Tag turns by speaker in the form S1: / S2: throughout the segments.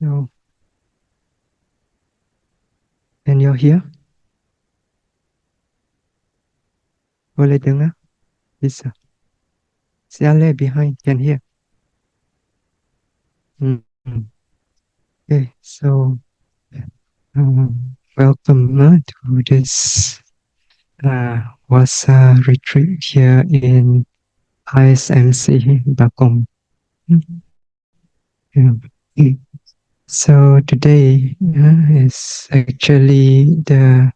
S1: So, and you're here? Boleh dengar? Bisa. Siale behind can hear. Mm. Okay, so welcome to this Wasa retreat here in ISMC Bakom. Yeah. So today is actually the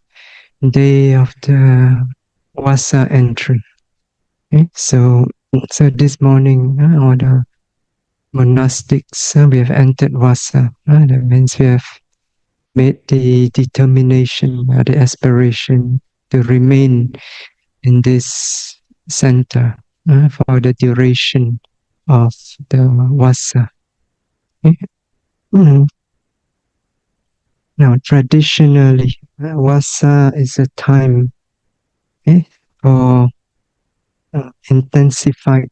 S1: day of the Wasa entry. Okay? So this morning, all the monastics, we have entered Vasa. That means we have made the determination, the aspiration to remain in this center for the duration of the Vasa. Okay? Now, traditionally, Vasa is a time for intensified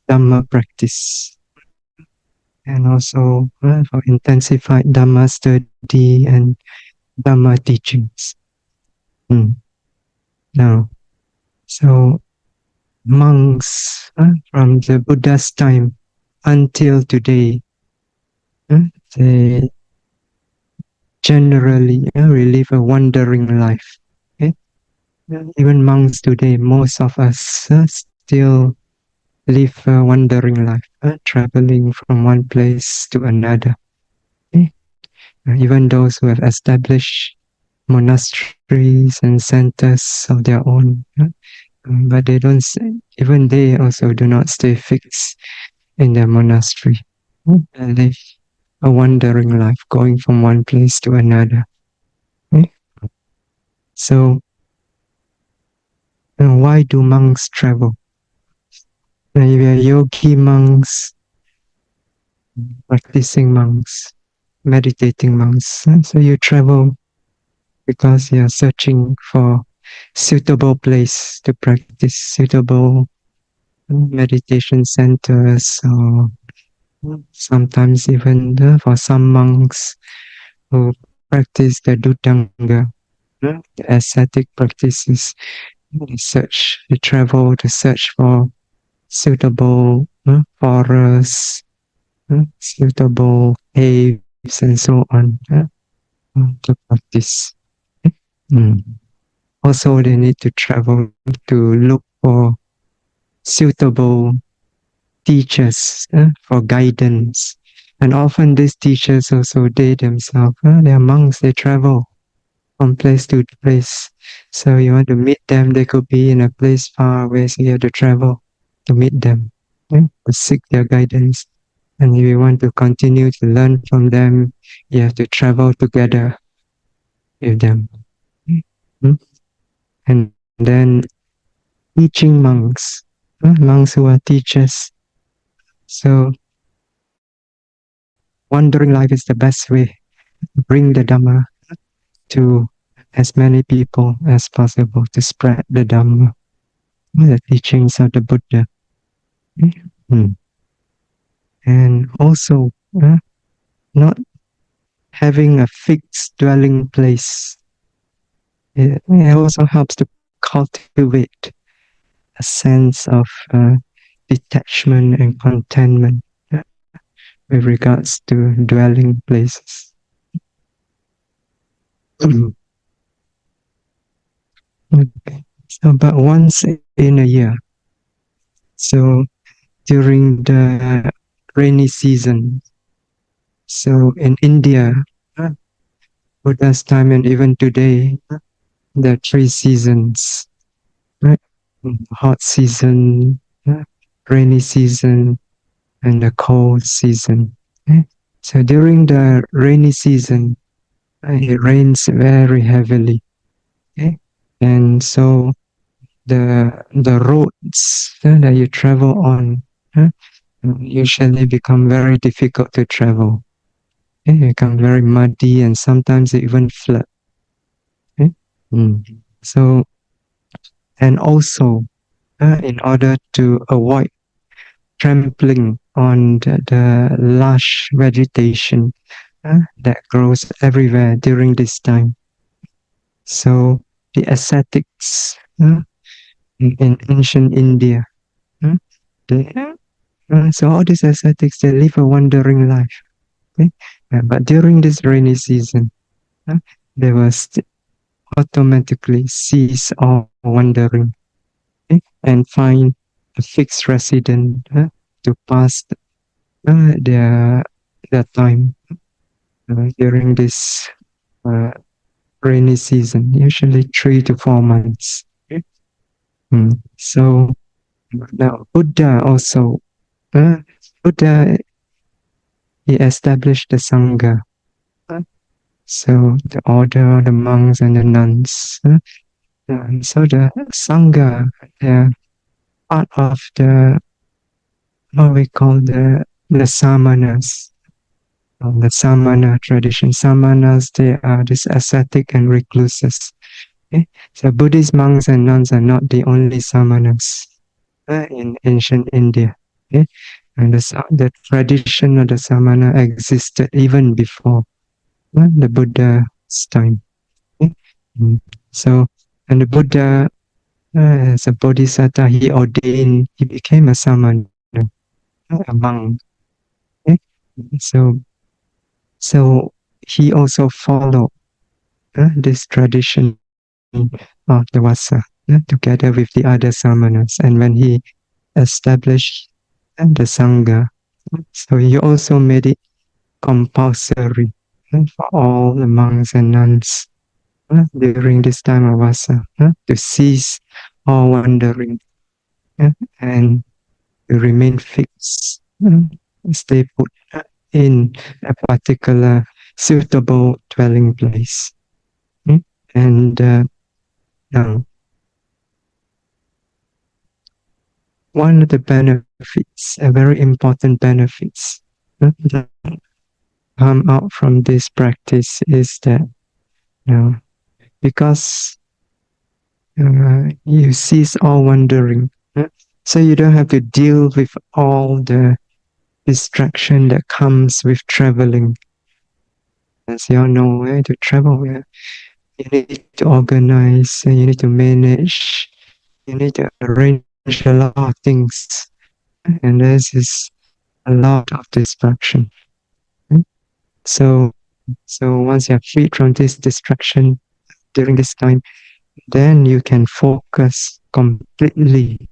S1: Dhamma practice, and also for intensified Dhamma study and Dhamma teachings. Now, so monks from the Buddha's time until today, they generally live a wandering life. Okay? Even monks today, most of us still live a wandering life, traveling from one place to another. Okay? Even those who have established monasteries and centers of their own, but they don't. Even they also do not stay fixed in their monastery. They live a wandering life, going from one place to another. Okay? So, why do monks travel? If you are yogi monks, practicing monks, meditating monks, so you travel because you are searching for suitable place to practice, suitable meditation centers, or sometimes even for some monks who practice the Dutanga, the ascetic practices, they travel to search for suitable forests, suitable caves, and so on to practice. Also, they need to travel to look for suitable teachers for guidance. And often these teachers also, they themselves, they are monks, they travel from place to place. So you want to meet them, they could be in a place far away, so you have to travel to meet them, to seek their guidance. And if you want to continue to learn from them, you have to travel together with them. And then teaching monks, monks who are teachers. So wandering life is the best way to bring the Dhamma to as many people as possible, to spread the Dhamma, the teachings of the Buddha. And also, not having a fixed dwelling place. It also helps to cultivate a sense of detachment and contentment with regards to dwelling places. Okay. So, but once in a year, so during the rainy season, so in India, Buddha's time and even today, there are 3 seasons, right? Hot season, rainy season, and the cold season. Okay? So during the rainy season, it rains very heavily. Okay? And so the roads that you travel on usually become very difficult to travel. Okay? They become very muddy, and sometimes they even flood. Okay? So, and also in order to avoid trampling on the lush vegetation that grows everywhere during this time. So the ascetics in ancient India, uh, they, so all these ascetics, they live a wandering life. Okay? But during this rainy season, they will automatically cease all wandering, and find a fixed resident to pass their time during this uh, rainy season, usually 3 to 4 months. So now Buddha also, Buddha, he established the Sangha. So the order, the monks and the nuns. So the Sangha, they're part of the, what we call the Samanas. The Samana tradition. Samanas, they are these ascetic and recluses. Okay? So Buddhist monks and nuns are not the only Samanas in ancient India. Okay? And the tradition of the Samana existed even before the Buddha's time. Okay? So, and the Buddha, as a bodhisattva, he ordained, he became a Samana, a monk. Okay? So, so he also followed this tradition of the Vassa together with the other Samanas. And when he established the Sangha, so he also made it compulsory for all the monks and nuns during this time of Vassa to cease all wandering and to remain fixed, stay put in a particular suitable dwelling place. And now, one of the benefits, a very important benefits that come out from this practice is that because you cease all wandering, so you don't have to deal with all the distraction that comes with traveling. As you all know, to travel, you need to organize, you need to manage, you need to arrange a lot of things, and this is a lot of distraction. So once you are freed from this distraction during this time, then you can focus completely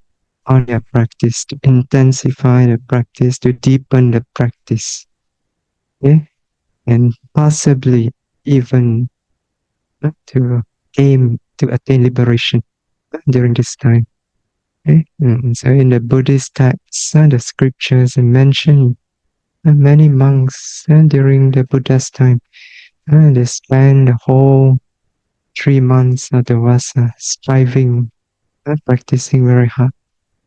S1: on your practice, to intensify the practice, to deepen the practice, and possibly even to aim to attain liberation during this time. So in the Buddhist texts, the scriptures mention many monks during the Buddha's time. They spend the whole 3 months of the Vassa striving, practicing very hard.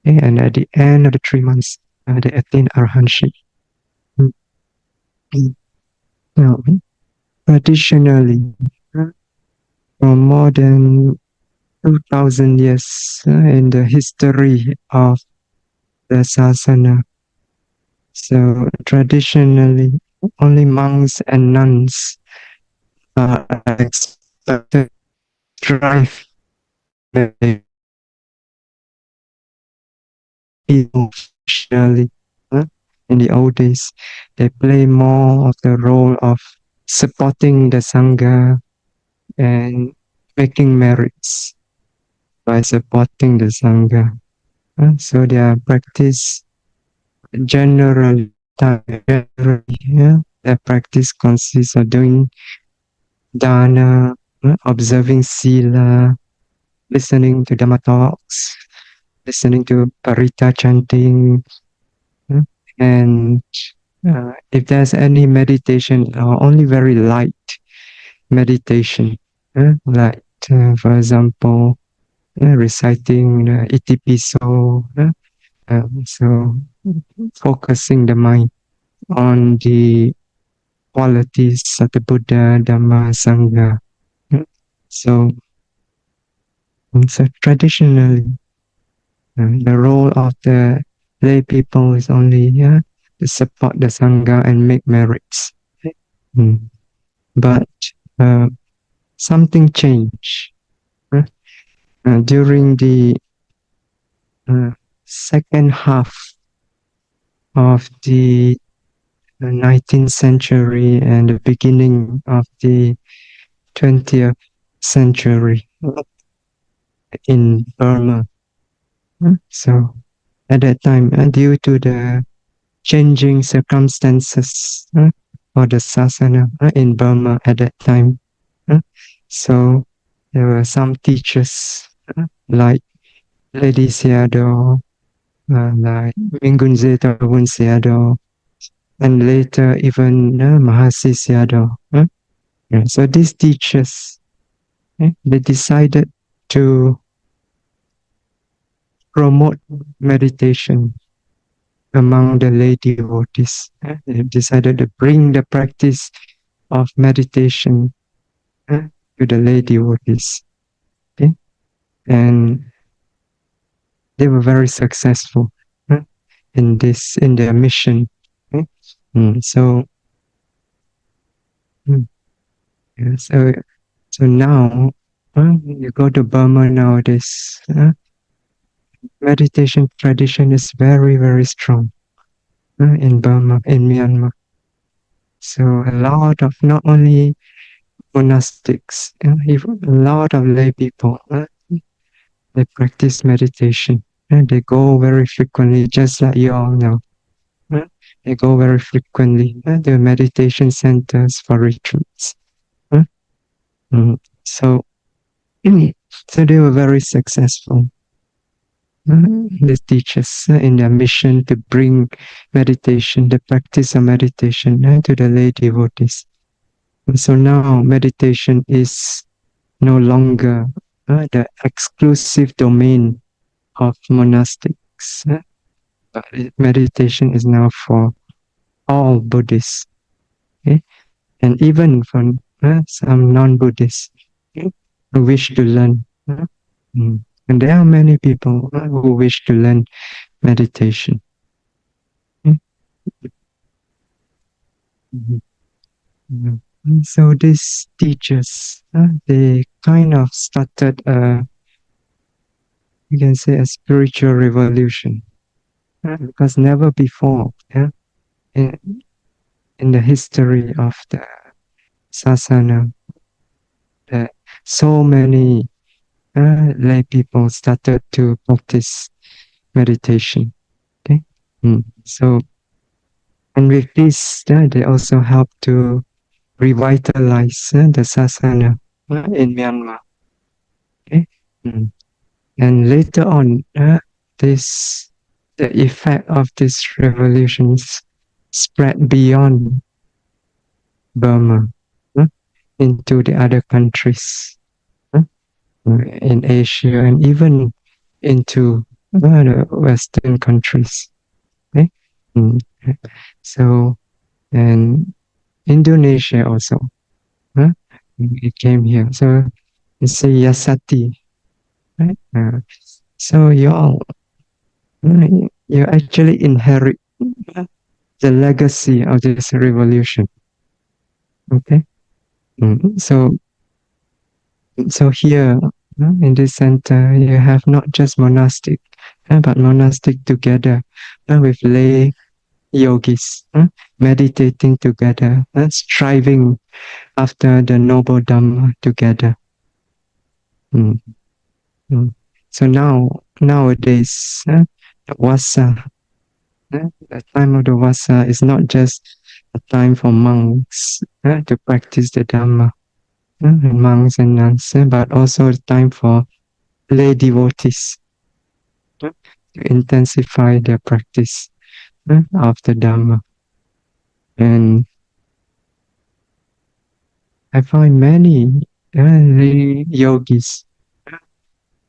S1: And at the end of the 3 months, they attain arahantship. Now, traditionally, for more than 2,000 years in the history of the sasana, so traditionally, only monks and nuns are expected to strive emotionally. In the old days, they play more of the role of supporting the Sangha and making merits by supporting the Sangha. So their practice generally, their practice consists of doing dana, observing sila, listening to Dhamma talks, listening to parita chanting, and if there's any meditation, only very light meditation, like for example, reciting iti piso, so focusing the mind on the qualities of the Buddha, Dhamma, Sangha. So traditionally, the role of the lay people is only to support the Sangha and make merits. Mm. But something changed during the second half of the 19th century and the beginning of the 20th century in Burma. So at that time, due to the changing circumstances for the sasana in Burma at that time, so there were some teachers like Lady Seado, like Mingunze Tawun Seado, and later even Mahasi Seado. So these teachers, they decided to promote meditation among the lay devotees. They decided to bring the practice of meditation to the lay devotees. Okay? And they were very successful in their mission. Okay? So now you go to Burma nowadays, meditation tradition is very, very strong in Burma, in Myanmar. So a lot of not only monastics, even a lot of lay people, they practice meditation. And they go very frequently, just like you all know. They go very frequently. The meditation centers for retreats. So they were very successful. The teachers in their mission to bring meditation, the practice of meditation to the lay devotees. So now meditation is no longer the exclusive domain of monastics. But meditation is now for all Buddhists, okay? And even for some non-Buddhists who wish to learn. And there are many people who wish to learn meditation. So these teachers, they kind of started you can say a spiritual revolution, because never before in the history of the sasana, so many lay people started to practice meditation. Okay, so and with this, they also help to revitalize the sasana in Myanmar. Okay, and later on, the effect of these revolutions spread beyond Burma into the other countries in Asia and even into the Western countries. Okay? So, and Indonesia also, it came here. So it's a Yasati, right? So you actually inherit the legacy of this revolution. Okay, so here in this center, you have not just monastic, but monastic together with lay yogis, meditating together, striving after the noble Dhamma together. So nowadays, Vasa, the time of the Vasa is not just a time for monks to practice the Dhamma, monks and nuns, but also a time for lay devotees to intensify their practice of the Dhamma. And I find many lay yogis,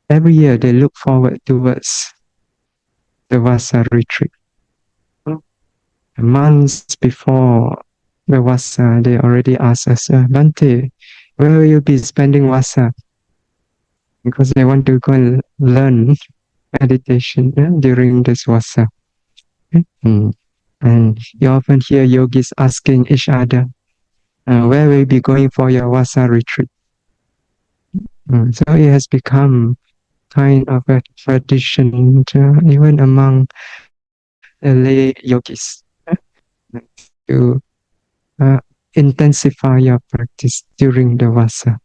S1: every year they look forward towards the Vasa retreat. Months before the Vasa, they already ask us, Bhante, where will you be spending Vasa? Because they want to go and learn meditation during this Vasa. And you often hear yogis asking each other, where will you be going for your Vasa retreat? So it has become kind of a tradition even among lay yogis to intensify your practice during the Vasa,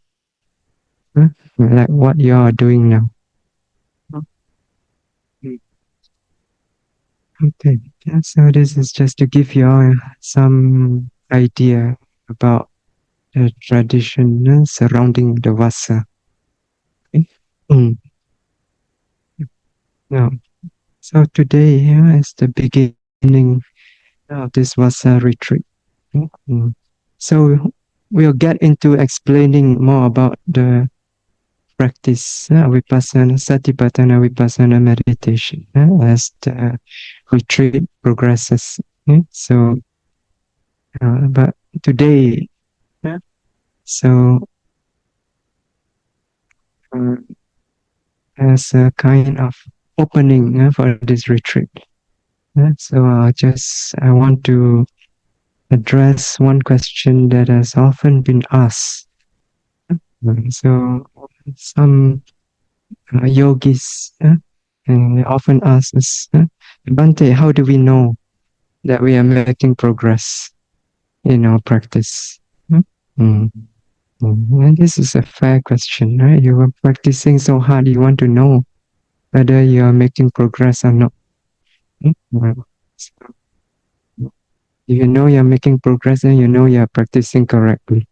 S1: like what you are doing now. Okay, so this is just to give you all some idea about the tradition surrounding the Vasa. Okay? Mm. Now, so today is the beginning of this Vasa retreat. So we'll get into explaining more about the practice Vipassana, Satipatthana Vipassana meditation as the retreat progresses. So, but today, so uh, as a kind of opening for this retreat. So I want to address one question that has often been asked. So some yogis and they often ask us, Bante, how do we know that we are making progress in our practice? Mm. And this is a fair question, right? You are practicing so hard, you want to know whether you are making progress or not. So if you know you're making progress, then you know you're practicing correctly,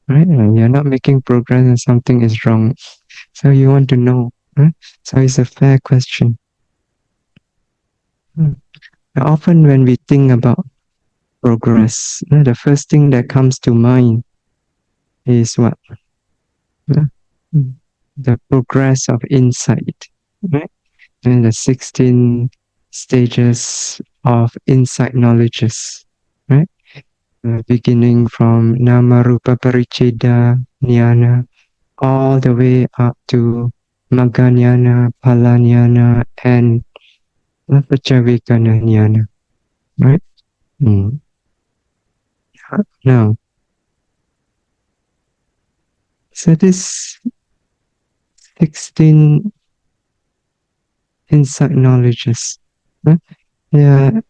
S1: right? You're not making progress and something is wrong. So you want to know. So it's a fair question. Often when we think about progress, the first thing that comes to mind is what? The progress of insight, right? And the 16 stages of insight knowledges, right? Beginning from Nama Rupa Paricheda Jnana all the way up to Magga Jnana, Phala Jnana, and Paccavekkhana Jnana, right? Now, so this 16 insight knowledges, they are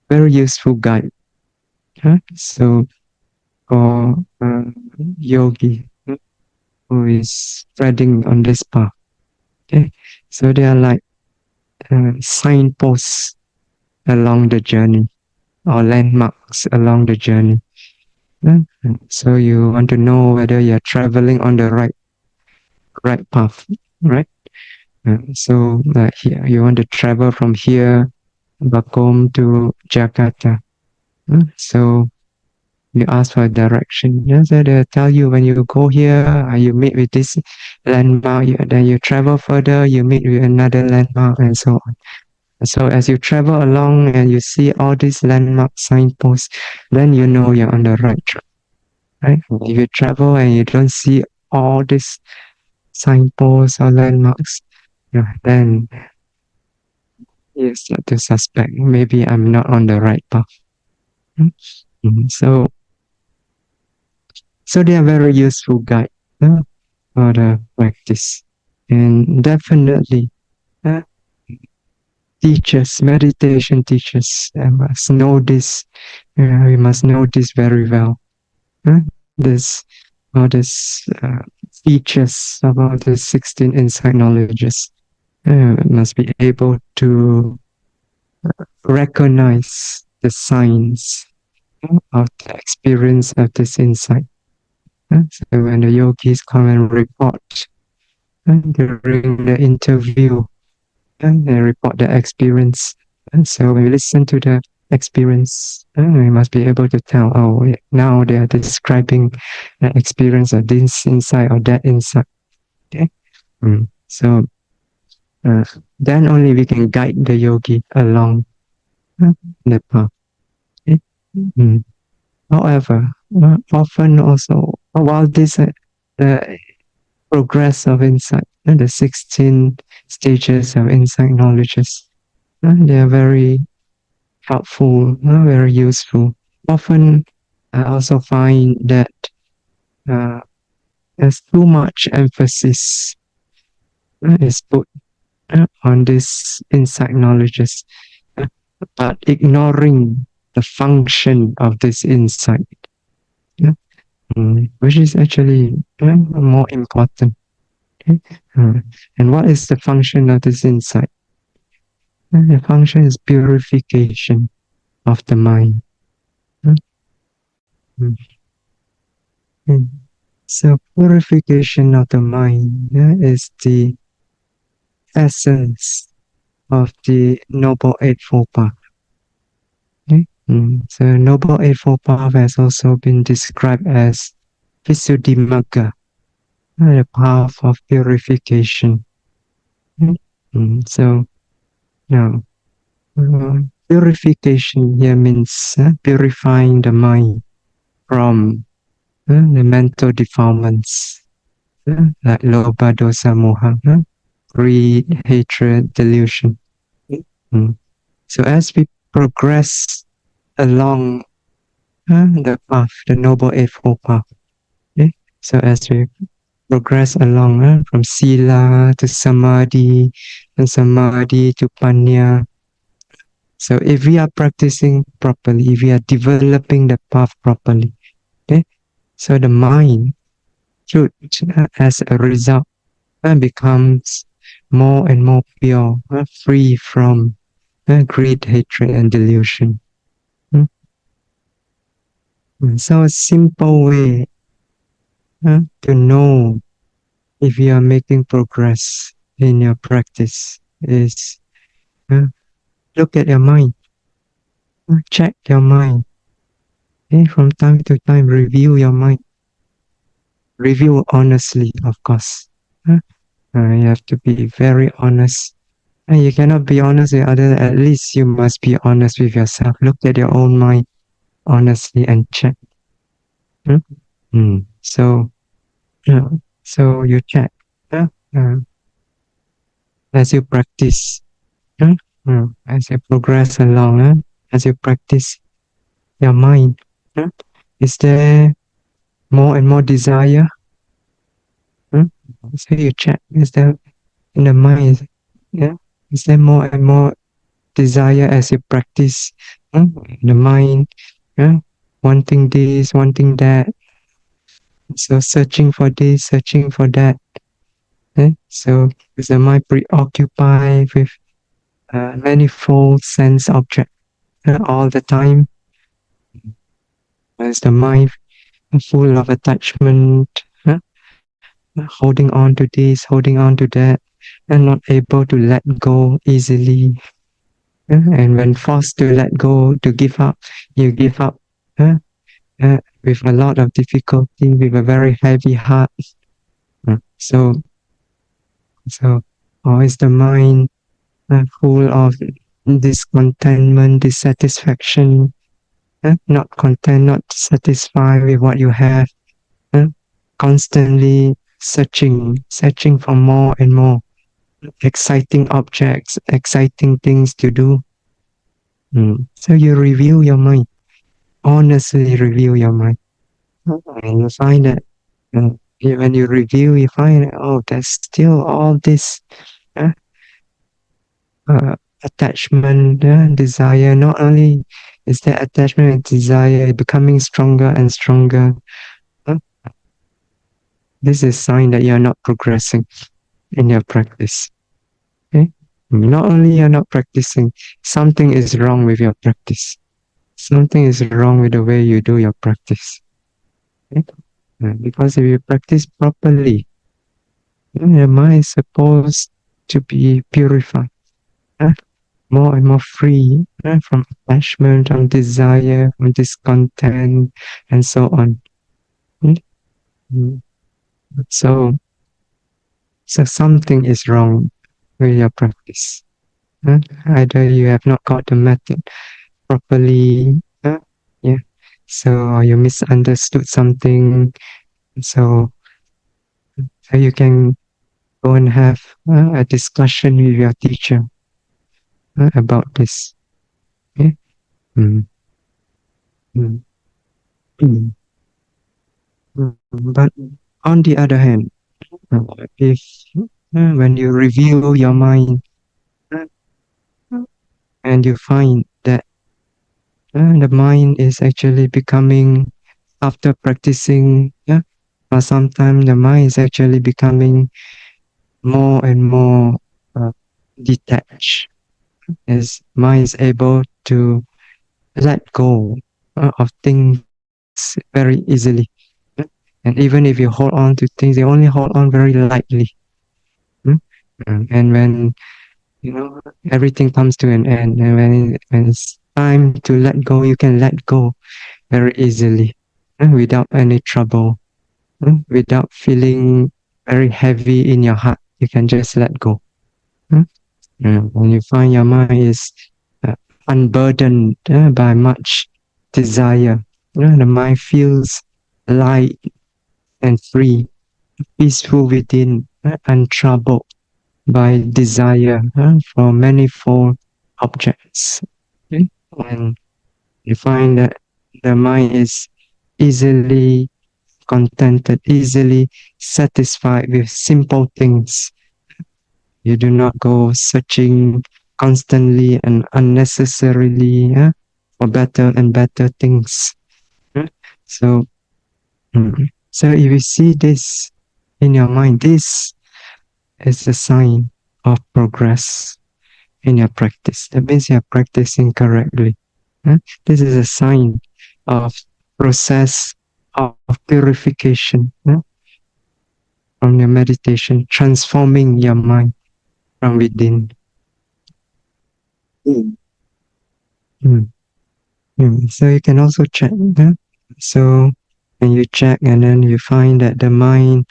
S1: very useful guide. So for yogi who is spreading on this path, okay, so they are like signposts along the journey or landmarks along the journey. So you want to know whether you're traveling on the right path, right? So here you want to travel from here back home to Jakarta. So you ask for direction. So they'll tell you when you go here, you meet with this landmark. Then you travel further, you meet with another landmark, and so on. So as you travel along and you see all these landmark signposts, then you know you're on the right track. Right? If you travel and you don't see all these signposts or landmarks, then you start to suspect maybe I'm not on the right path. So they are very useful guide for the practice, and definitely teachers, meditation teachers, must know this. We must know this very well. This all these features about the 16 insight knowledges. Must be able to recognize the signs of the experience of this insight. So when the yogis come and report during the interview, they report the experience. So when we listen to the experience, we must be able to tell, oh, now they are describing the experience of this insight or that insight. Okay? So then only we can guide the yogi along the path. Okay? However, often also, while this the progress of insight, the 16 stages of insight knowledges, they are very helpful, very useful. Often, I also find that there's too much emphasis is put on this insight knowledges, uh, but ignoring the function of this insight, yeah, which is actually more important. Okay? And what is the function of this insight? The function is purification of the mind. Mm. Mm. So purification of the mind is the essence of the Noble Eightfold Path. Okay? So Noble Eightfold Path has also been described as Visuddhimagga, the path of purification. Okay? So now, purification here means purifying the mind from the mental defilements like lobha, dosa, moha, greed, hatred, delusion. So as we progress along the path, the Noble Eightfold Path, okay? So as we progress along from sila to samadhi, and samadhi to panya. So if we are practicing properly, if we are developing the path properly, okay, so the mind should, as a result, becomes more and more pure, free from greed, hatred, and delusion. So a simple way to know if you are making progress in your practice is look at your mind, check your mind. Okay? From time to time, review your mind. Review honestly, of course. You have to be very honest. And you cannot be honest with others, at least you must be honest with yourself. Look at your own mind honestly and check. So, so you check as you practice, as you progress along, as you practice your mind. Is there more and more desire? So you check, is there in the mind, is there more and more desire as you practice the mind, wanting this, wanting that, so searching for this, searching for that. So is the mind preoccupied with manifold sense object all the time? Is the mind full of attachment, holding on to this, holding on to that, and not able to let go easily? And when forced to let go, to give up, you give up with a lot of difficulty, with a very heavy heart. So, or is the mind full of discontentment, dissatisfaction, not content, not satisfied with what you have, constantly searching for more and more exciting objects, exciting things to do? So you review your mind, honestly review your mind, and you find that when you review, you find, oh, there's still all this attachment, desire. Not only is there attachment and desire becoming stronger and stronger, this is a sign that you are not progressing in your practice. Okay? Not only you're not practicing, something is wrong with your practice. Something is wrong with the way you do your practice. Okay? Because if you practice properly, your mind is supposed to be purified, more and more free from attachment, from desire, from discontent, and so on. So something is wrong with your practice. Either you have not got the method properly, so you misunderstood something, so you can go and have a discussion with your teacher about this. Okay? Mm, mm, mm, But on the other hand, if when you review your mind uh, and you find that the mind is actually becoming, after practicing, or sometimes the mind is actually becoming more and more uh, detached, as mind is able to let go of things very easily. And even if you hold on to things, you only hold on very lightly. Mm. And when everything comes to an end, and when it's time to let go, you can let go very easily, without any trouble, without feeling very heavy in your heart. You can just let go. Mm. When you find your mind is uh, unburdened by much desire, the mind feels light and free, peaceful within, untroubled by desire for manifold objects. Okay? And you find that the mind is easily contented, easily satisfied with simple things. You do not go searching constantly and unnecessarily for better and better things. Uh, So, so if you see this in your mind, this is a sign of progress in your practice. That means you're practicing correctly. This is a sign of process of purification from your meditation, transforming your mind from within. Mm. Mm. So you can also check. So when you check and then you find that the mind,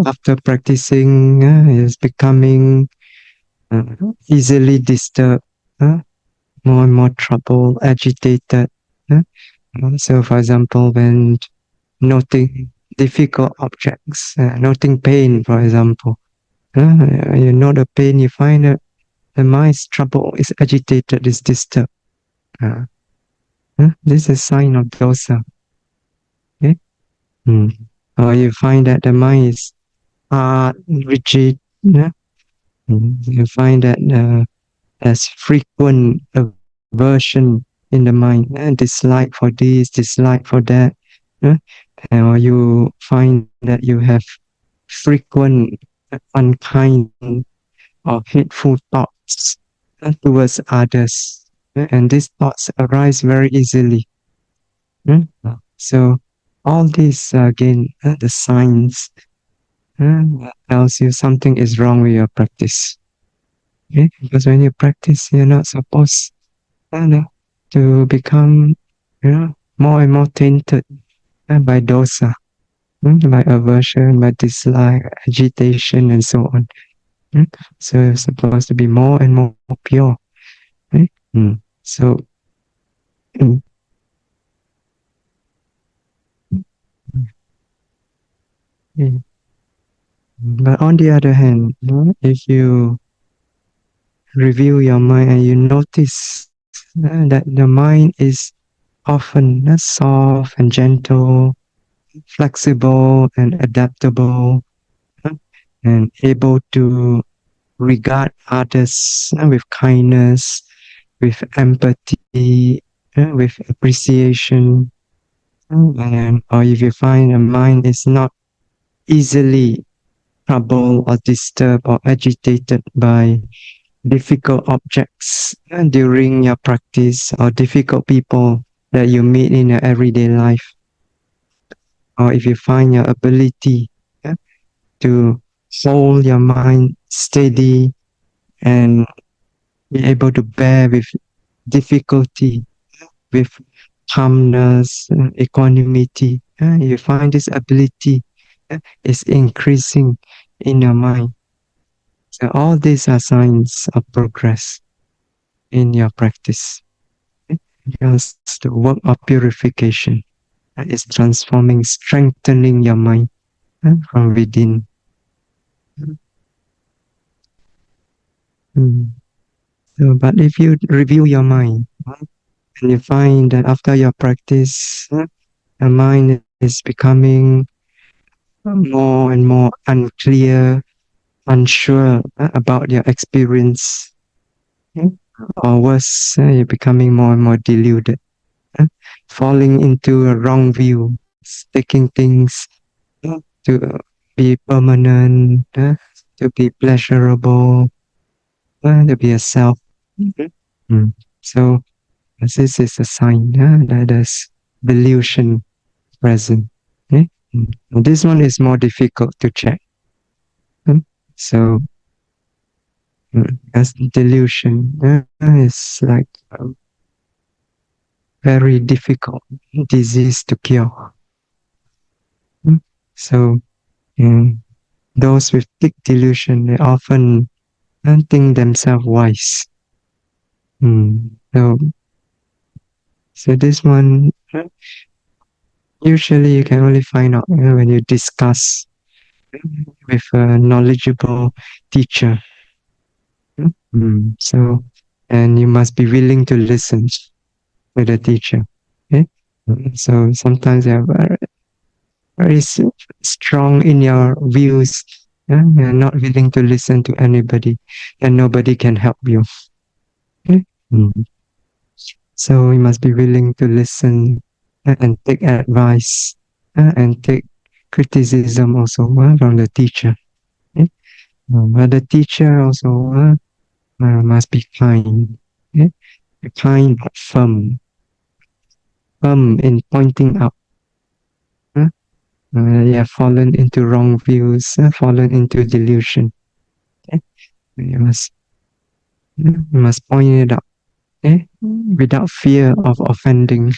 S1: after practicing, is becoming uh, easily disturbed, more and more trouble, agitated. uh, So, for example, when noting difficult objects, noting pain, for example, you note the pain, you find that the mind's trouble is agitated, is disturbed. Uh, this is a sign of dosa. Okay? Mm. Or you find that the mind is hard, rigid. You find that there's frequent aversion in the mind, dislike for this, dislike for that. uh, or you find that you have frequent unkind or hateful thoughts towards others. And these thoughts arise very easily. So all these again the signs that tells you something is wrong with your practice. Okay? Because when you practice, you're not supposed to become more and more tainted by dosa, by aversion, by dislike, agitation, and so on. So you're supposed to be more and more pure. Right? So, mm, mm. But on the other hand, if you review your mind and you notice that the mind is often soft and gentle, flexible and adaptable, uh, and able to regard others with kindness, with empathy, with appreciation. And, or if you find a mind is not easily troubled or disturbed or agitated by difficult objects during your practice, or difficult people that you meet in your everyday life, or if you find your ability to hold your mind steady and be able to bear with difficulty with calmness, equanimity, you find this ability is increasing in your mind. So all these are signs of progress in your practice. Because the work of purification is transforming, strengthening your mind from within. Mm. So, but if you review your mind, And you find that after your practice, the mind is becoming more and more unclear, unsure about your experience. Or worse, you're becoming more and more deluded, falling into a wrong view, taking things to be permanent, to be pleasurable, to be a self. Mm. So this is a sign that there's delusion present. Okay? This one is more difficult to check. So as delusion is like a very difficult disease to cure. So those with thick delusion, they often don't think themselves wise. So, so this one, usually you can only find out when you discuss with a knowledgeable teacher. So, and you must be willing to listen to the teacher. Okay? So sometimes they are very strong in your views. You're not willing to listen to anybody, and nobody can help you. Okay? So you must be willing to listen and take advice and take criticism also from the teacher. Okay? But the teacher also must be kind. Okay? Kind but firm. Firm in pointing out. You have fallen into wrong views, fallen into delusion. Okay? You must point it out. Okay? Without fear of offending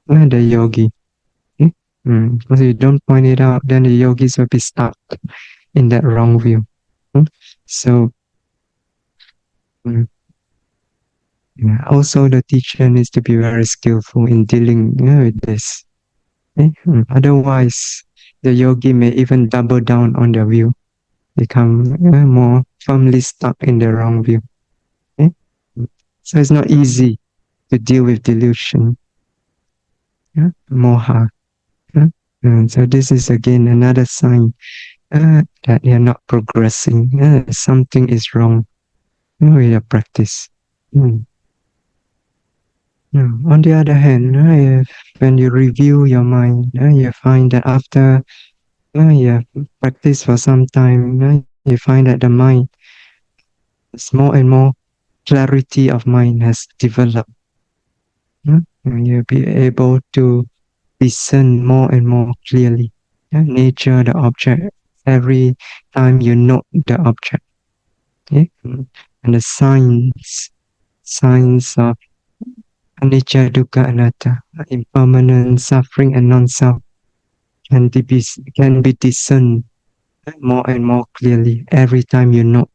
S1: the yogi. Okay? Because if you don't point it out, then the yogis will be stuck in that wrong view. So, also the teacher needs to be very skillful in dealing with this. Okay? Otherwise, the yogi may even double down on their view, become more firmly stuck in the wrong view. Okay? So it's not easy to deal with delusion. Moha. So this is again another sign that you're not progressing. Something is wrong with your practice. On the other hand, when you review your mind, you find that after you have practiced for some time, you find that the mind is more and more clarity of mind has developed. You'll be able to discern more and more clearly nature, the object, every time you note the object. Okay? And the signs of anicca, dukkha, anatta, impermanent, suffering, and non-self can be discerned more and more clearly every time you note.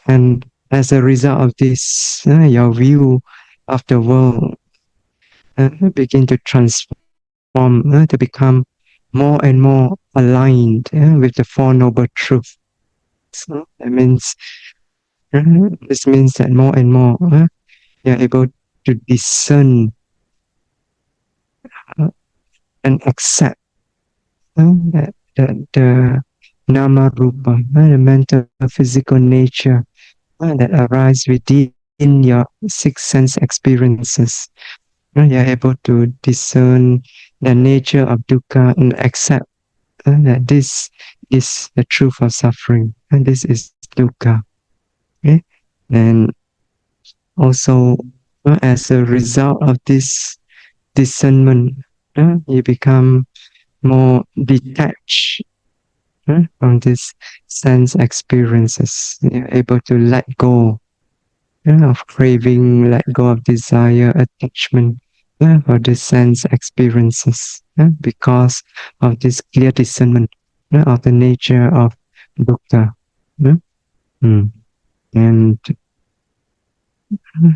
S1: And as a result of this, your view of the world begin to transform, to become more and more aligned with the Four Noble Truths. So that means, this means that more and more you're able to discern and accept that the nama rupa, the mental physical nature that arise within your six sense experiences. You're able to discern the nature of dukkha and accept that this is the truth of suffering, and this is dukkha. Okay? And also, as a result of this discernment, you become more detached from these sense experiences. You're able to let go of craving, let go of desire, attachment for these sense experiences because of this clear discernment of the nature of dukkha. And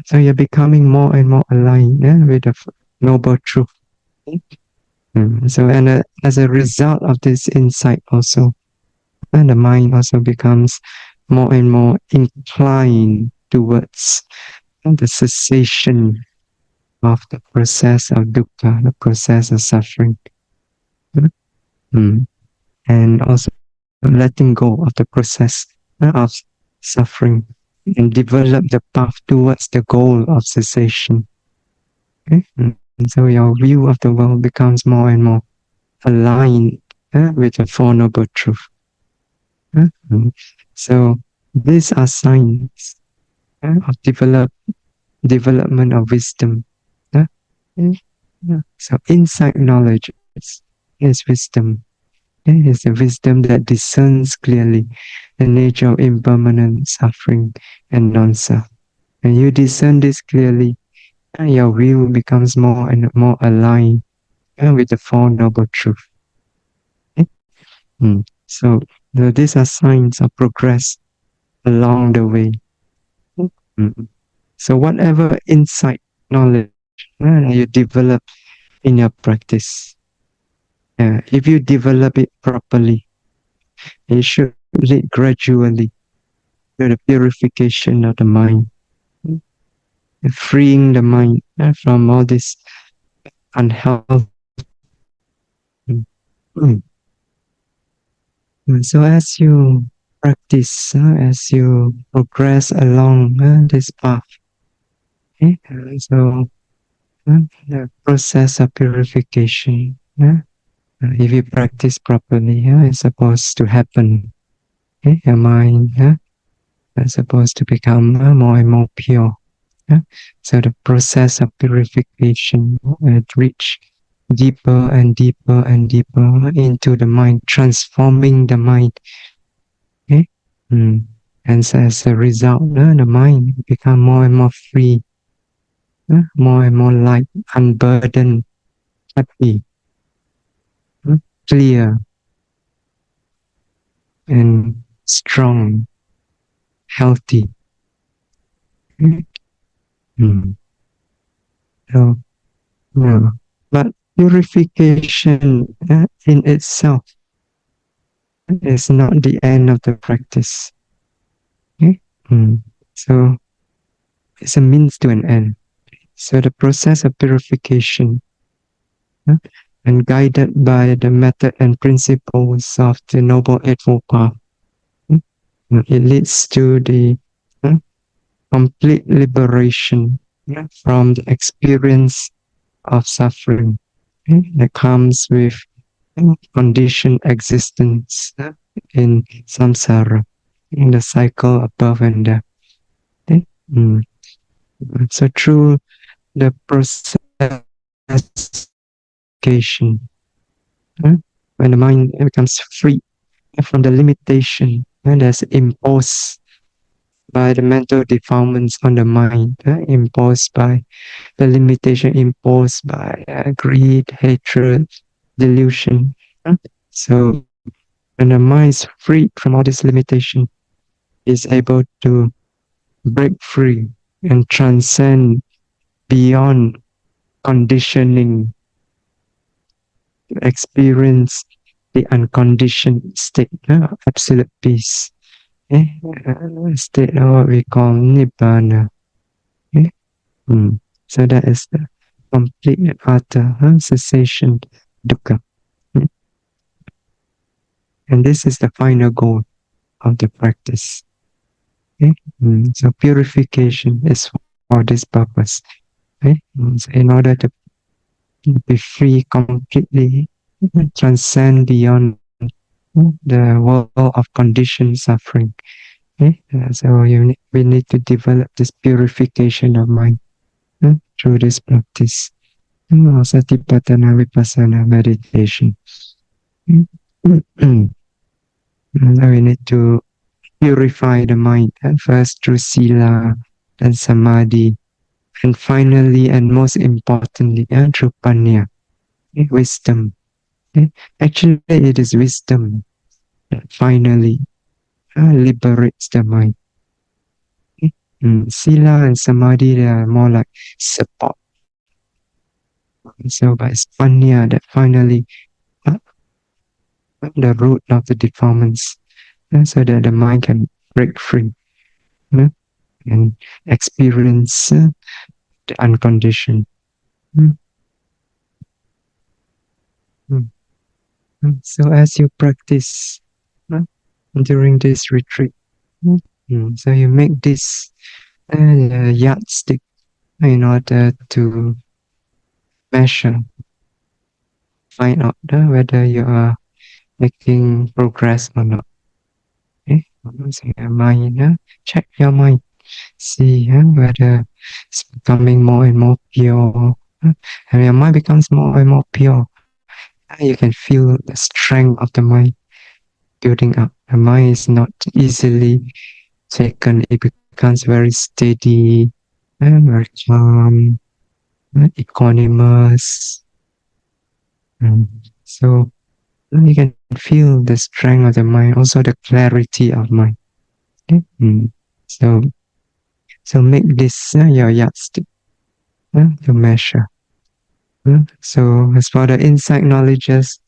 S1: so you're becoming more and more aligned with the noble truth. So, and as a result of this insight also, the mind also becomes more and more inclined towards the cessation of the process of dukkha, the process of suffering. Mm. And also letting go of the process of suffering and develop the path towards the goal of cessation. Okay? And so your view of the world becomes more and more aligned with the Four Noble Truths. Mm. So these are signs of development of wisdom. Uh, mm, So insight knowledge is wisdom. It is the wisdom that discerns clearly the nature of impermanent suffering and non-self. When you discern this clearly, your view becomes more and more aligned with the Four Noble Truths. Okay? So these are signs of progress along the way. Mm. So whatever insight knowledge you develop in your practice, if you develop it properly, it should lead gradually to the purification of the mind, freeing the mind from all this unhealthy. So as you practice, as you progress along this path, okay? So the process of purification, if you practice properly, is supposed to happen. Okay? Your mind is supposed to become more and more pure. So the process of purification reach deeper and deeper and deeper into the mind, transforming the mind. Okay? And so as a result, the mind become more and more free, more and more light, unburdened, happy, clear, and strong, healthy. Mm. So, but purification in itself is not the end of the practice. Okay? So it's a means to an end. So the process of purification and guided by the method and principles of the Noble Eightfold Path, it leads to the complete liberation from the experience of suffering that comes with conditioned existence in samsara, in the cycle of birth and death. Okay? So through the process of when the mind becomes free from the limitation that's imposed by the mental defilements on the mind, imposed by the limitation imposed by greed, hatred, delusion. So when the mind is freed from all this limitation, is able to break free and transcend beyond conditioning to experience the unconditioned state of absolute peace. State of what we call nibbana. So that is the complete and utter cessation dukkha. And this is the final goal of the practice. So purification is for this purpose. So in order to be free completely, transcend beyond the world of conditioned suffering. So we need to develop this purification of mind through this practice. Satipatthana Vipassana meditation. Now we need to purify the mind first through sila and samadhi, and finally and most importantly through panya, wisdom. Actually, it is wisdom that finally liberates the mind. Sila and samadhi, they are more like support. So by panya that finally the root of the defilements, so that the mind can break free and experience the unconditioned. Mm, mm, So as you practice uh, during this retreat, so you make this yardstick in order to measure, find out whether you are making progress or not. Okay? So your mind, check your mind, see whether it's becoming more and more pure. And your mind becomes more and more pure. You can feel the strength of the mind building up. The mind is not easily taken. It becomes very steady, very calm, equanimous. So you can feel the strength of the mind, also the clarity of mind. Okay? So, so make this your yardstick to measure. So as for the insight knowledges,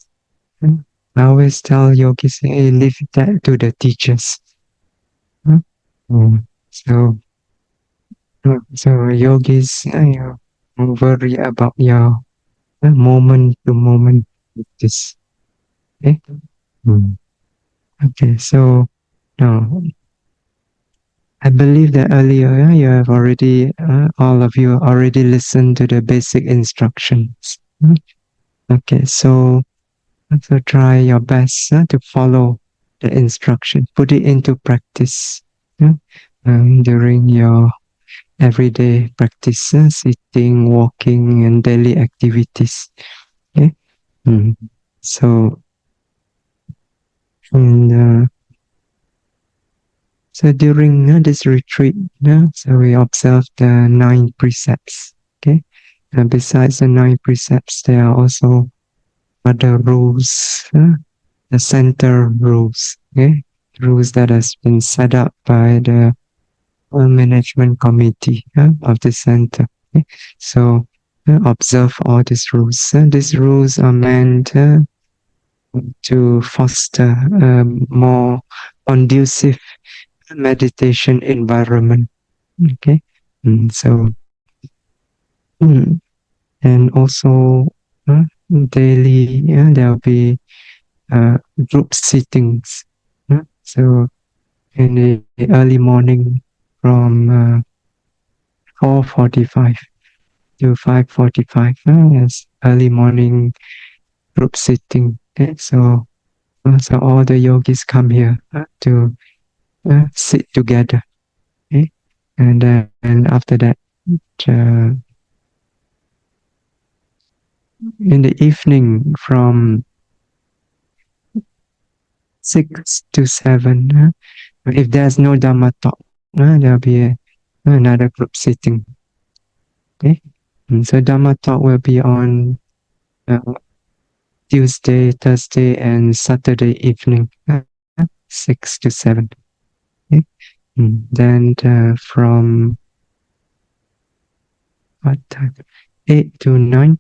S1: I always tell yogis, hey, leave that to the teachers. So, so yogis, you worry about your moment to moment practice. Okay. Okay. So now I believe that earlier you have already, all of you already listened to the basic instructions. Okay. So try your best to follow the instruction, put it into practice during your everyday practice, sitting, walking, and daily activities. Okay. So, and so during this retreat, so we observe the 9 precepts. Okay. And besides the 9 precepts, there are also other rules, the center rules. Okay. Rules that has been set up by the management committee of the center. Okay? So observe all these rules. These rules are meant to foster a more conducive meditation environment. Okay, so and also daily, there'll be group sittings. So in the early morning from 4:45 to 5:45, as early morning group sitting. Okay, so all the yogis come here to sit together. Okay, and then after that, uh, in the evening from 6 to 7, if there's no Dhamma talk, there'll be another group sitting. Okay, so Dhamma talk will be on Tuesday, Thursday, and Saturday evening, 6 to 7. Okay? Then from what time? 8 to 9.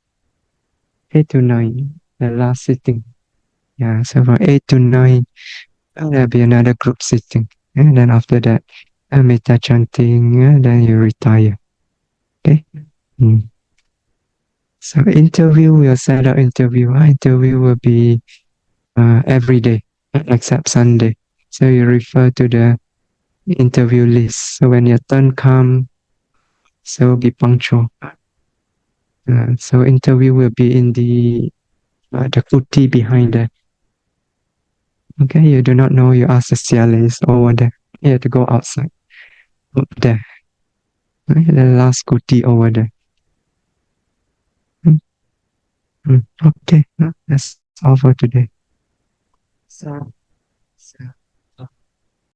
S1: 8 to 9, the last sitting. Yeah, so from 8 to 9, there'll be another group sitting. And then after that, metta chanting, then you retire. Okay? So interview, we'll set up interview. Interview will be every day, except Sunday. So you refer to the interview list. So when your turn comes, so be punctual. So interview will be in the kuti behind there. Okay, you do not know, you ask the CLAs over there. You have to go outside. Up there. Right? The last kuti over there. Okay, that's all for today. So